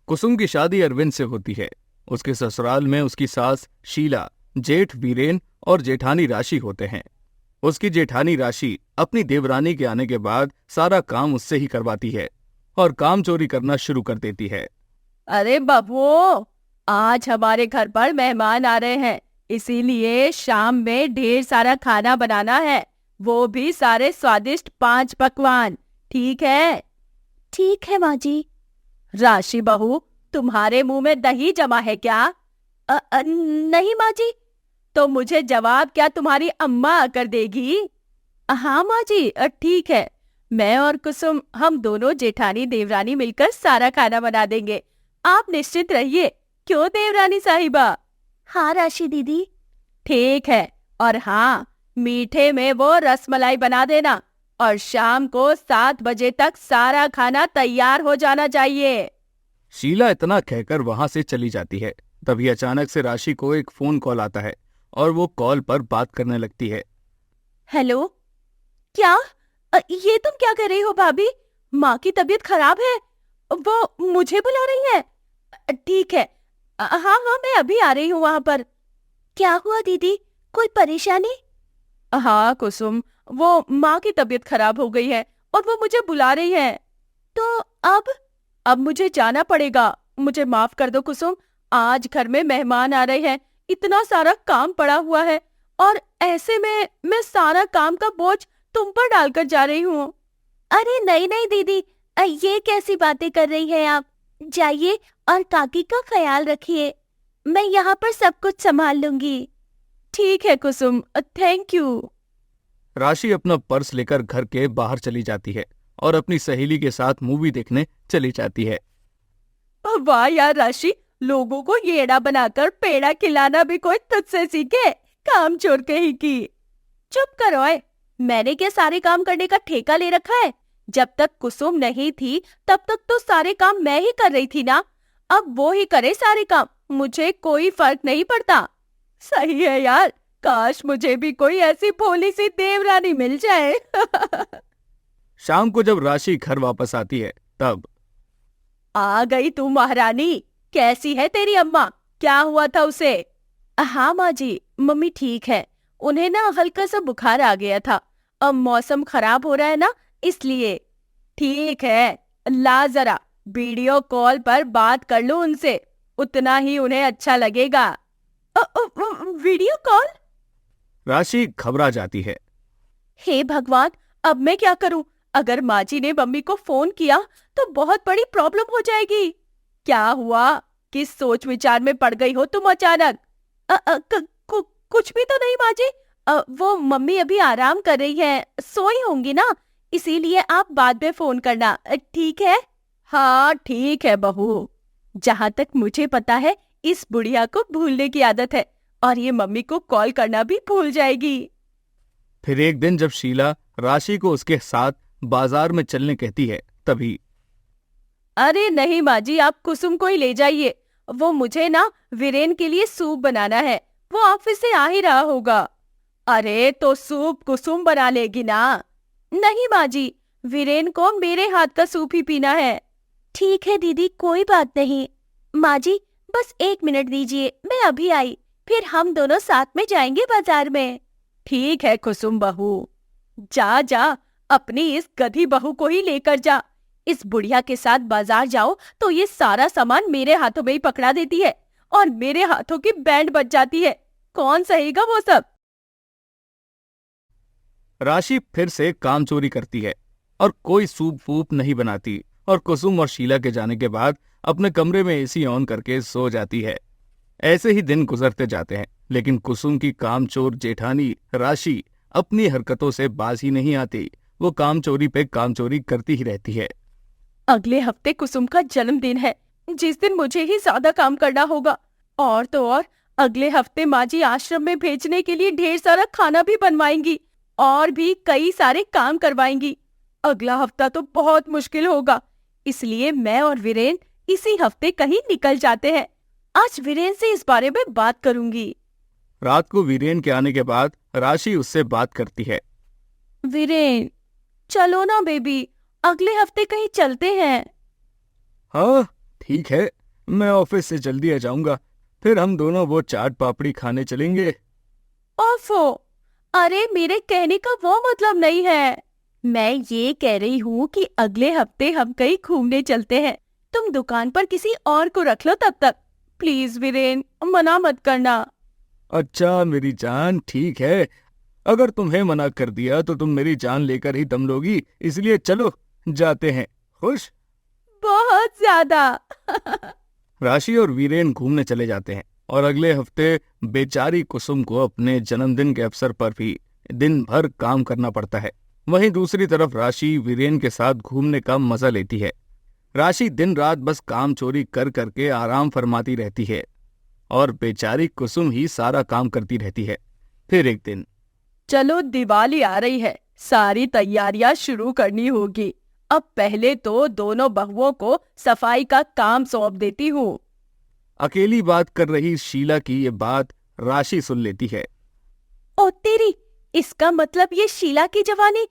कुसुम की शादी अरविंद से होती है। उसके ससुराल में उसकी सास शीला, जेठ वीरेन और जेठानी राशि होते हैं। उसकी जेठानी राशि अपनी देवरानी के आने के बाद सारा काम उससे ही करवाती है और काम चोरी करना शुरू कर देती है। अरे बबुओ, आज हमारे घर पर मेहमान आ रहे हैं, इसीलिए शाम में ढेर सारा खाना बनाना है, वो भी सारे स्वादिष्ट 5 पकवान। ठीक है? ठीक है माँ जी। राशि बहू, तुम्हारे मुंह में दही जमा है क्या? नहीं माँ जी। तो मुझे जवाब क्या तुम्हारी अम्मा आकर देगी? हाँ माँ जी, ठीक है। मैं और कुसुम हम दोनों जेठानी देवरानी मिलकर सारा खाना बना देंगे। आप निश्चित रहिए। क्यों देवरानी साहिबा? हाँ राशि दीदी। ठीक है। और हाँ, मीठे में वो रसमलाई बना देना और शाम को 7 बजे तक सारा खाना तैयार हो जाना चाहिए। शीला इतना कहकर वहां से चली जाती है। तभी अचानक से राशि को एक फोन कॉल आता है और वो कॉल पर बात करने लगती है। हेलो, क्या? ये तुम क्या कर रही हो भाभी? माँ की तबीयत खराब है, वो मुझे बुला रही है। ठीक है। हाँ हाँ, मैं अभी आ रही हूँ वहां पर। क्या हुआ दीदी, कोई परेशानी? हाँ कुसुम, वो माँ की तबीयत खराब हो गई है और वो मुझे बुला रही है। तो अब मुझे जाना पड़ेगा। मुझे माफ कर दो कुसुम, आज घर में मेहमान आ रहे हैं, इतना सारा काम पड़ा हुआ है और ऐसे में मैं सारा काम का बोझ तुम पर डालकर जा रही हूँ। अरे नहीं नहीं दीदी, ये कैसी बातें कर रही हैं आप? जाइए और काकी का ख्याल रखिए, मैं यहाँ पर सब कुछ संभाल लूंगी। ठीक है कुसुम, थैंक यू। राशि अपना पर्स लेकर घर के बाहर चली जाती है और अपनी सहेली के साथ मूवी देखने चली जाती है। वाह यार राशि, लोगों को येड़ा बनाकर पेड़ा खिलाना भी कोई तुझसे सीखे, काम चोर कहीं की। चुप करो ओए, मैंने क्या सारे काम करने का ठेका ले रखा है? जब तक कुसुम नहीं थी तब तक तो सारे काम मैं ही कर रही थी ना। अब वो ही करे सारे काम, मुझे कोई फर्क नहीं पड़ता। सही है यार, काश मुझे भी कोई ऐसी भोली सी देवरानी मिल जाए। शाम को जब राशि घर वापस आती है तब आ गई तू महारानी, कैसी है तेरी अम्मा? क्या हुआ था उसे? हाँ माँ जी, मम्मी ठीक है। उन्हें ना हल्का सा बुखार आ गया था, अब मौसम खराब हो रहा है ना, इसलिए। ठीक है, ला जरा वीडियो कॉल पर बात कर लो उनसे, उतना ही उन्हें अच्छा लगेगा। Video call? राशि घबरा जाती है। हे भगवान, अब मैं क्या करूं? अगर माँ जी ने मम्मी को फोन किया तो बहुत बड़ी प्रॉब्लम हो जाएगी। क्या हुआ? किस सोच विचार में पड़ गई हो तुम अचानक? कुछ भी तो नहीं माँ जी। वो मम्मी अभी आराम कर रही है, सोई होंगी ना, इसीलिए आप बाद में फोन करना, ठीक है? हाँ ठीक है बहू। जहाँ तक मुझे पता है, इस बुढ़िया को भूलने की आदत है और ये मम्मी को कॉल करना भी भूल जाएगी। फिर एक दिन जब शीला राशि को उसके साथ बाजार में चलने कहती है तभी अरे नहीं माँ जी, आप कुसुम को ही ले जाइए, वो मुझे ना वीरेन के लिए सूप बनाना है, वो ऑफिस से आ ही रहा होगा। अरे तो सूप कुसुम बना लेगी ना? नहीं माँ जी, वीरेन को मेरे हाथ का सूप ही पीना है। ठीक है दीदी, कोई बात नहीं। माँ जी बस 1 मिनट दीजिए, मैं अभी आई, फिर हम दोनों साथ में जाएंगे बाजार में। ठीक है कुसुम बहू, जा जा, अपनी इस गधी बहू को ही लेकर जा। इस बुढ़िया के साथ बाजार जाओ तो ये सारा सामान मेरे हाथों में ही पकड़ा देती है और मेरे हाथों की बैंड बज जाती है। कौन सहेगा वो सब? राशि फिर से काम चोरी करती है और कोई सूप वूप नहीं बनाती और कुसुम और शीला के जाने के बाद अपने कमरे में एसी ऑन करके सो जाती है। ऐसे ही दिन गुजरते जाते हैं, लेकिन कुसुम की कामचोर जेठानी राशि अपनी हरकतों से बाज ही नहीं आती। वो काम चोरी पे काम चोरी करती ही रहती है। अगले हफ्ते कुसुम का जन्मदिन है, जिस दिन मुझे ही ज्यादा काम करना होगा। और तो और, अगले हफ्ते माँ जी आश्रम में भेजने के लिए ढेर सारा खाना भी बनवाएंगी और भी कई सारे काम करवाएंगी। अगला हफ्ता तो बहुत मुश्किल होगा, इसलिए मैं और वीरेन इसी हफ्ते कहीं निकल जाते हैं। आज वीरेन से इस बारे में बात करूंगी। रात को वीरेन के आने के बाद राशि उससे बात करती है। वीरेन, चलो ना बेबी, अगले हफ्ते कहीं चलते हैं। हाँ ठीक है, मैं ऑफिस से जल्दी आ जाऊंगा, फिर हम दोनों वो चाट पापड़ी खाने चलेंगे। ओफो, अरे मेरे कहने का वो मतलब नहीं है। मैं ये कह रही हूँ कि अगले हफ्ते हम कहीं घूमने चलते हैं। तुम दुकान पर किसी और को रख लो तब तक। प्लीज वीरेन, मना मत करना। अच्छा मेरी जान, ठीक है, अगर तुम्हें मना कर दिया तो तुम मेरी जान लेकर ही दम लोगी, इसलिए चलो जाते हैं। खुश? बहुत ज्यादा। राशि और वीरेन घूमने चले जाते हैं और अगले हफ्ते बेचारी कुसुम को अपने जन्मदिन के अवसर पर भी दिन भर काम करना पड़ता है। वहीं दूसरी तरफ राशि वीरेन के साथ घूमने का मजा लेती है। राशि दिन रात बस काम चोरी कर करके आराम फरमाती रहती है और बेचारी कुसुम ही सारा काम करती रहती है। फिर एक दिन, चलो दिवाली आ रही है, सारी तैयारियां शुरू करनी होगी। अब पहले तो दोनों बहुओं को सफाई का काम सौंप देती हूँ। अकेली बात कर रही शीला की ये बात राशि सुन लेती है। ओ तेरी, इसका मतलब ये शीला की जवानी,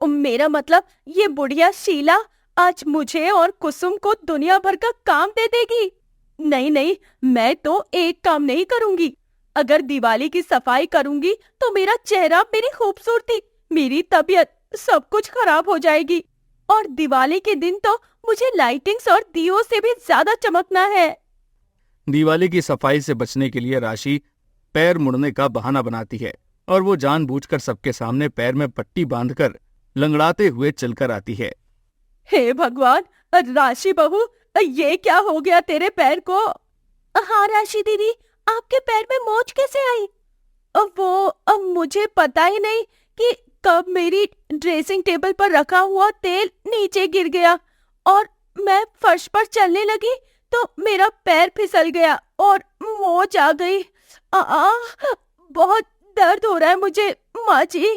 मेरा मतलब ये बुढ़िया शीला आज मुझे और कुसुम को दुनिया भर का काम दे देगी। नहीं नहीं, मैं तो एक काम नहीं करूंगी। अगर दिवाली की सफाई करूंगी तो मेरा चेहरा, मेरी खूबसूरती, मेरी तबीयत सब कुछ खराब हो जाएगी। और दिवाली के दिन तो मुझे लाइटिंग्स और दियों से भी ज्यादा चमकना है। दिवाली की सफाई से बचने के लिए राशि पैर मुड़ने का बहाना बनाती है और वो जानबूझकर सबके सामने पैर में पट्टी बांधकर लंगड़ाते हुए चलकर आती है। हे भगवान, राशि बहू, ये क्या हो गया तेरे पैर को? हाँ राशि दीदी, आपके पैर में मोच कैसे आई? अब मुझे पता ही नहीं कि कब मेरी ड्रेसिंग टेबल पर रखा हुआ तेल नीचे गिर गया और मैं फर्श पर चलने लगी तो मेरा पैर फिसल गया और मोच आ गई। बहुत दर्द हो रहा है मुझे माँ जी।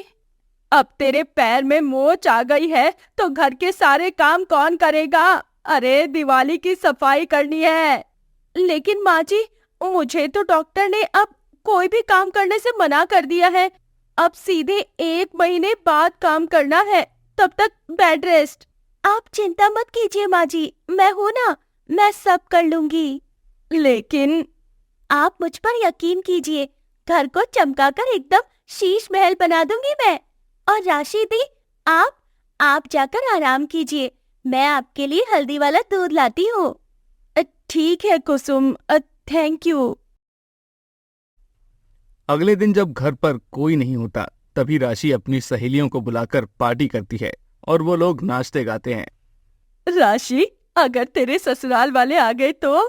अब तेरे पैर में मोच आ गई है तो घर के सारे काम कौन करेगा? अरे दिवाली की सफाई करनी है। लेकिन माँ जी, मुझे तो डॉक्टर ने अब कोई भी काम करने से मना कर दिया है। अब सीधे 1 महीने बाद काम करना है, तब तक बेड रेस्ट। आप चिंता मत कीजिए माँ जी, मैं हूँ ना, मैं सब कर लूंगी। लेकिन आप मुझ पर यकीन कीजिए, घर को चमकाकर एकदम शीश महल बना दूंगी मैं। और राशि दी, आप जाकर आराम कीजिए, मैं आपके लिए हल्दी वाला दूध लाती हूँ। ठीक है कुसुम, थैंक यू। अगले दिन जब घर पर कोई नहीं होता तभी राशि अपनी सहेलियों को बुलाकर पार्टी करती है और वो लोग नाचते गाते हैं। राशि, अगर तेरे ससुराल वाले आ गए तो?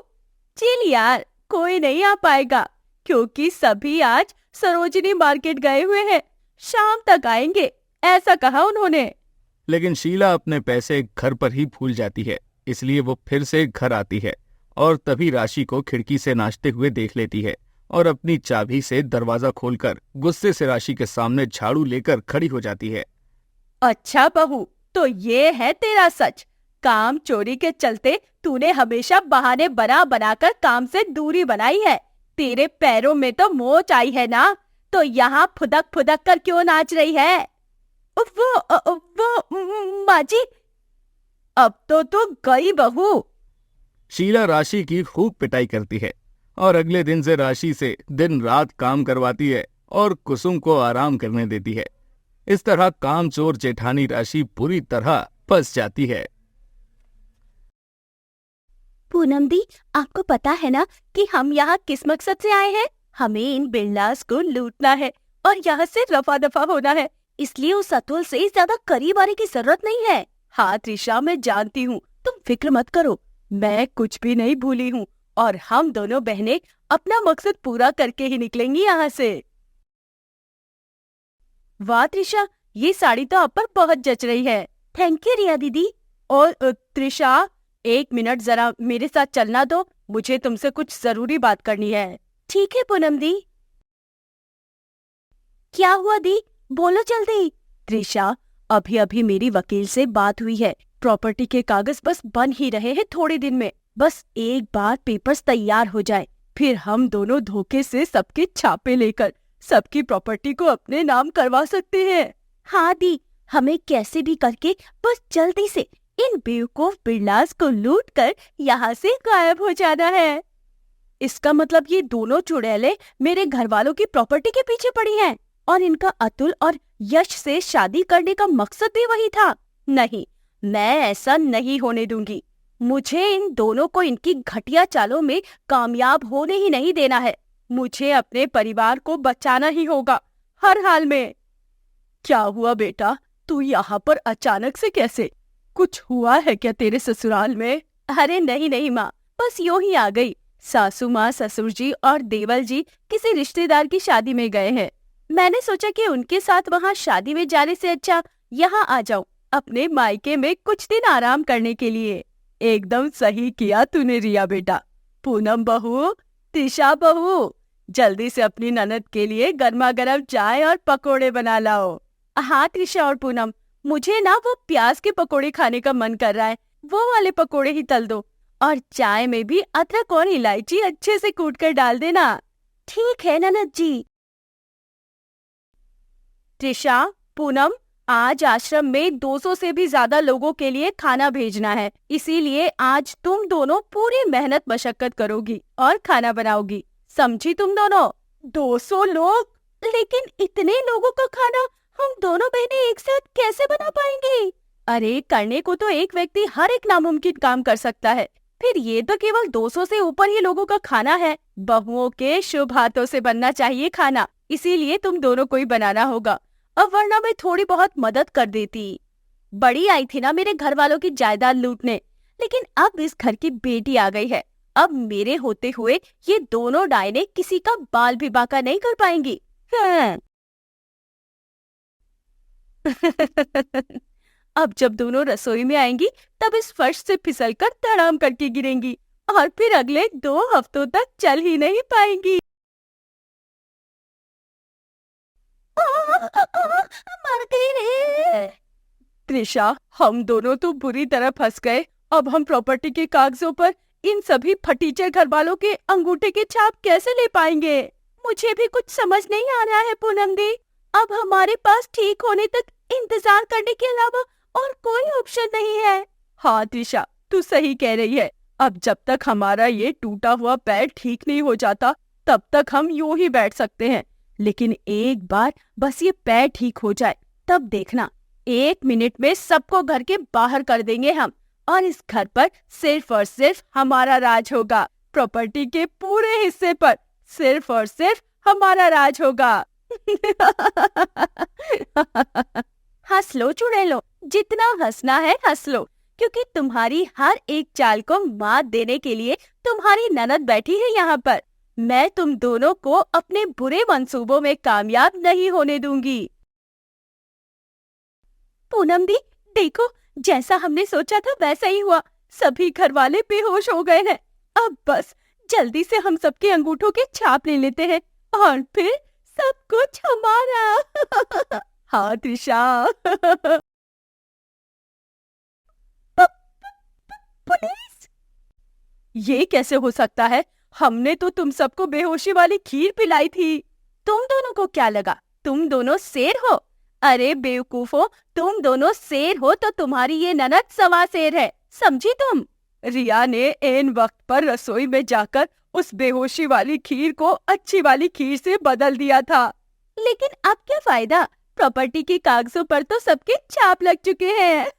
चिल यार, कोई नहीं आ पाएगा क्योंकि सभी आज सरोजिनी मार्केट गए हुए हैं, शाम तक आएंगे, ऐसा कहा उन्होंने। लेकिन शीला अपने पैसे घर पर ही भूल जाती है, इसलिए वो फिर से घर आती है और तभी राशि को खिड़की से नाचते हुए देख लेती है और अपनी चाबी से दरवाजा खोलकर गुस्से से राशि के सामने झाड़ू लेकर खड़ी हो जाती है। अच्छा बहू, तो ये है तेरा सच? काम चोरी के चलते तूने हमेशा बहाने बना बनाकर काम से दूरी बनाई है। तेरे पैरों में तो मोच आई है ना, तो यहाँ फुदक फुदक कर क्यों नाच रही है? वो माँ जी, अब तो तू गई बहू। शीला राशि की खूब पिटाई करती है और अगले दिन से राशि से दिन रात काम करवाती है और कुसुम को आराम करने देती है। इस तरह कामचोर जेठानी राशि पूरी तरह फंस जाती है। पूनम दी, आपको पता है ना कि हम यहाँ किस मकसद से आए हैं? हमें इन बिल्लास को लूटना है और यहाँ से रफा दफा होना है, इसलिए उस अतुल से ज्यादा करीब आने की जरूरत नहीं है। हाँ त्रिशा, मैं जानती हूँ, तुम फिक्र मत करो, मैं कुछ भी नहीं भूली हूँ और हम दोनों बहनें अपना मकसद पूरा करके ही निकलेंगी यहाँ से। वाह त्रिशा, ये साड़ी तो आप पर बहुत जच रही है। थैंक यू रिया दीदी। और त्रिशा, 1 मिनट जरा मेरे साथ चलना दो, मुझे तुमसे कुछ जरूरी बात करनी है। ठीक है पूनम दी। क्या हुआ दी, बोलो जल्दी। त्रिशा, अभी अभी मेरी वकील से बात हुई है, प्रॉपर्टी के कागज बस बन ही रहे हैं थोड़े दिन में। बस एक बार पेपर्स तैयार हो जाए, फिर हम दोनों धोखे से सबके छापे लेकर सबकी प्रॉपर्टी को अपने नाम करवा सकते हैं। हाँ दी, हमें कैसे भी करके बस जल्दी से इन बेवकूफ बिरलास को लूटकर यहाँ से गायब हो जाना है। इसका मतलब ये दोनों चुड़ैलें मेरे घर वालों की प्रॉपर्टी के पीछे पड़ी हैं और इनका अतुल और यश से शादी करने का मकसद भी वही था। नहीं, मैं ऐसा नहीं होने दूंगी। मुझे इन दोनों को इनकी घटिया चालों में कामयाब होने ही नहीं देना है। मुझे अपने परिवार को बचाना ही होगा हर हाल में। क्या हुआ बेटा, तू यहाँ पर अचानक से कैसे? कुछ हुआ है क्या तेरे ससुराल में? अरे नहीं नहीं माँ, बस यूं ही आ गई। सासू माँ, ससुर जी और देवर जी किसी रिश्तेदार की शादी में गए हैं। मैंने सोचा कि उनके साथ वहाँ शादी में जाने से अच्छा यहाँ आ जाऊं, अपने मायके में कुछ दिन आराम करने के लिए। एकदम सही किया तूने रिया बेटा। पूनम बहू, तिशा बहू, जल्दी से अपनी ननद के लिए गर्मा गर्म चाय और पकोड़े बना लाओ। हाँ त्रिशा और पूनम, मुझे ना वो प्याज के पकोड़े खाने का मन कर रहा है। वो वाले पकोड़े ही तल दो और चाय में भी अदरक और इलायची अच्छे से कूट कर डाल देना। ठीक है ननद जी। त्रिशा, पूनम, आज आश्रम में 200 से भी ज्यादा लोगों के लिए खाना भेजना है, इसीलिए आज तुम दोनों पूरी मेहनत मशक्कत करोगी और खाना बनाओगी। समझी तुम दोनों? 200 लोग? लेकिन इतने लोगों का खाना हम दोनों बहनें एक साथ कैसे बना पाएंगी? अरे करने को तो एक व्यक्ति हर एक नामुमकिन काम कर सकता है, फिर ये तो केवल 200 से ऊपर ही लोगों का खाना है। बहुओं के शुभ हाथों से बनना चाहिए खाना, इसीलिए तुम दोनों को ही बनाना होगा। अब वरना मैं थोड़ी बहुत मदद कर देती। बड़ी आई थी ना मेरे घर वालों की जायदाद लूटने, लेकिन अब इस घर की बेटी आ गई है। अब मेरे होते हुए ये दोनों डायने किसी का बाल भी बांका नहीं कर पाएंगी। हाँ। अब जब दोनों रसोई में आएंगी तब इस फर्श से फिसलकर धड़ाम करके गिरेंगी और फिर अगले 2 हफ्तों तक चल ही नहीं पाएंगी। मर गई रे। त्रिशा, हम दोनों तो बुरी तरह फंस गए। अब हम प्रॉपर्टी के कागजों पर इन सभी फटीचर घर वालों के अंगूठे के छाप कैसे ले पाएंगे? मुझे भी कुछ समझ नहीं आ रहा है पूनम दी। अब हमारे पास ठीक होने तक इंतजार करने के अलावा और कोई ऑप्शन नहीं है। हाँ त्रिशा, तू सही कह रही है। अब जब तक हमारा ये टूटा हुआ पैर ठीक नहीं हो जाता तब तक हम यूं ही बैठ सकते हैं, लेकिन एक बार बस ये पैर ठीक हो जाए तब देखना, 1 मिनट में सबको घर के बाहर कर देंगे हम और इस घर पर सिर्फ और सिर्फ हमारा राज होगा। प्रॉपर्टी के पूरे हिस्से पर सिर्फ और सिर्फ हमारा राज होगा। हंस लो चुड़ैलो, जितना हंसना है हंस लो, क्योंकि तुम्हारी हर एक चाल को मात देने के लिए तुम्हारी ननद बैठी है यहाँ पर। मैं तुम दोनों को अपने बुरे मंसूबों में कामयाब नहीं होने दूंगी। पूनम दी, देखो, जैसा हमने सोचा था वैसा ही हुआ। सभी घर वाले बेहोश हो गए हैं। अब बस जल्दी से हम सबके अंगूठों के छाप ले लेते हैं और फिर सब कुछ हमारा। हाँ त्रिशा। पुलिस? ये कैसे हो सकता है? हमने तो तुम सबको बेहोशी वाली खीर पिलाई थी। तुम दोनों को क्या लगा तुम दोनों शेर हो? अरे बेवकूफो, तुम दोनों शेर हो तो तुम्हारी ये ननद सवा शेर है, समझी तुम? रिया ने ऐन वक्त पर रसोई में जाकर उस बेहोशी वाली खीर को अच्छी वाली खीर से बदल दिया था। लेकिन अब क्या फायदा? प्रॉपर्टी के कागजों पर तो सबके छाप लग चुके हैं।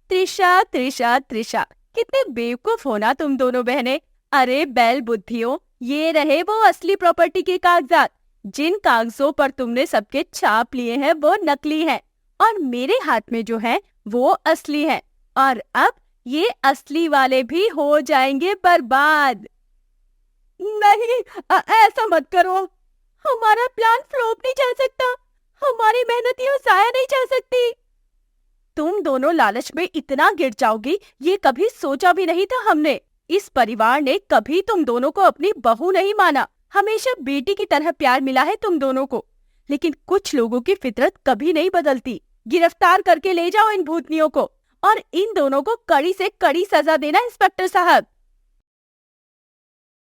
त्रिशा त्रिशा त्रिशा, कितने बेवकूफ हो ना तुम दोनों बहनें। अरे बैल बुद्धियों, ये रहे वो असली प्रॉपर्टी के कागजात। जिन कागजों पर तुमने सबके छाप लिए हैं वो नकली हैं और मेरे हाथ में जो है वो असली है, और अब ये असली वाले भी हो जाएंगे बर्बाद। नहीं, ऐसा मत करो। हमारा प्लान फ्लॉप नहीं जा सकता, हमारी मेहनत यूं जाया नहीं जा सकती। तुम दोनों लालच में इतना गिर जाओगी ये कभी सोचा भी नहीं था हमने। इस परिवार ने कभी तुम दोनों को अपनी बहू नहीं माना, हमेशा बेटी की तरह प्यार मिला है तुम दोनों को। लेकिन कुछ लोगों की फितरत कभी नहीं बदलती। गिरफ्तार करके ले जाओ इन भूतनियों को और इन दोनों को कड़ी से कड़ी सजा देना इंस्पेक्टर साहब।